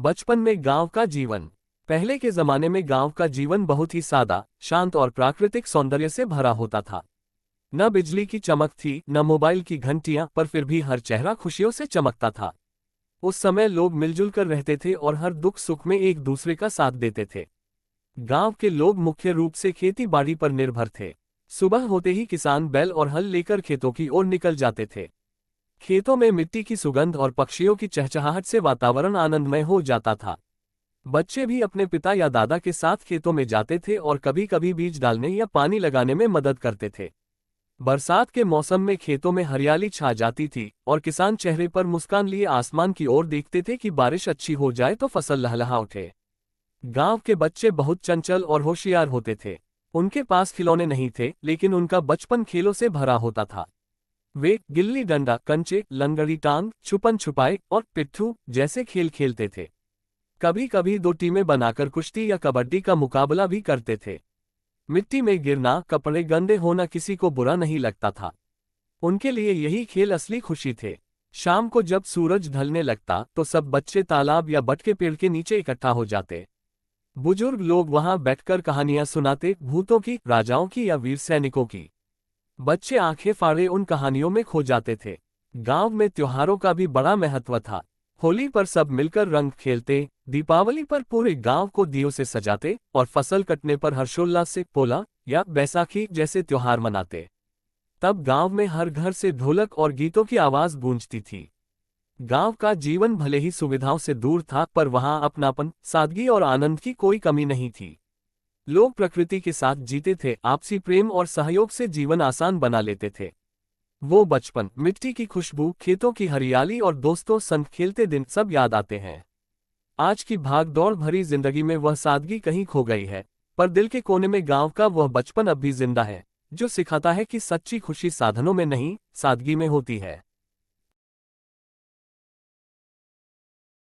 बचपन में गांव का जीवन। पहले के जमाने में गांव का जीवन बहुत ही सादा, शांत और प्राकृतिक सौंदर्य से भरा होता था। न बिजली की चमक थी, न मोबाइल की घंटियां, पर फिर भी हर चेहरा खुशियों से चमकता था। उस समय लोग मिलजुल कर रहते थे और हर दुख सुख में एक दूसरे का साथ देते थे। गांव के लोग मुख्य रूप से खेती बाड़ी पर निर्भर थे। सुबह होते ही किसान बैल और हल लेकर खेतों की ओर निकल जाते थे। खेतों में मिट्टी की सुगंध और पक्षियों की चहचहाहट से वातावरण आनंदमय हो जाता था। बच्चे भी अपने पिता या दादा के साथ खेतों में जाते थे और कभी कभी बीज डालने या पानी लगाने में मदद करते थे। बरसात के मौसम में खेतों में हरियाली छा जाती थी और किसान चेहरे पर मुस्कान लिए आसमान की ओर देखते थे कि बारिश अच्छी हो जाए तो फसल लहलहा उठे। गांव के बच्चे बहुत चंचल और होशियार होते थे। उनके पास खिलौने नहीं थे, लेकिन उनका बचपन खेलों से भरा होता था। वे गिल्ली डंडा, कंचे, लंगड़ी टांग, छुपन छुपाई और पिट्ठू जैसे खेल खेलते थे। कभी कभी दो टीमें बनाकर कुश्ती या कबड्डी का मुकाबला भी करते थे। मिट्टी में गिरना, कपड़े गंदे होना किसी को बुरा नहीं लगता था। उनके लिए यही खेल असली खुशी थे। शाम को जब सूरज ढलने लगता तो सब बच्चे तालाब या बट के पेड़ के नीचे इकट्ठा हो जाते। बुजुर्ग लोग वहां बैठकर कहानियां सुनाते, भूतों की, राजाओं की या वीर सैनिकों की। बच्चे आंखें फाड़े उन कहानियों में खो जाते थे। गांव में त्योहारों का भी बड़ा महत्व था। होली पर सब मिलकर रंग खेलते, दीपावली पर पूरे गांव को दियों से सजाते और फसल कटने पर हर्षोल्लास से पोला या बैसाखी जैसे त्योहार मनाते। तब गांव में हर घर से ढोलक और गीतों की आवाज गूंजती थी। गांव का जीवन भले ही सुविधाओं से दूर था, पर वहां अपनापन, सादगी और आनंद की कोई कमी नहीं थी। लोग प्रकृति के साथ जीते थे, आपसी प्रेम और सहयोग से जीवन आसान बना लेते थे। वो बचपन, मिट्टी की खुशबू, खेतों की हरियाली और दोस्तों संग खेलते दिन सब याद आते हैं। आज की भाग-दौड़ भरी जिंदगी में वह सादगी कहीं खो गई है, पर दिल के कोने में गांव का वह बचपन अब भी जिंदा है, जो सिखाता है कि सच्ची खुशी साधनों में नहीं, सादगी में होती है।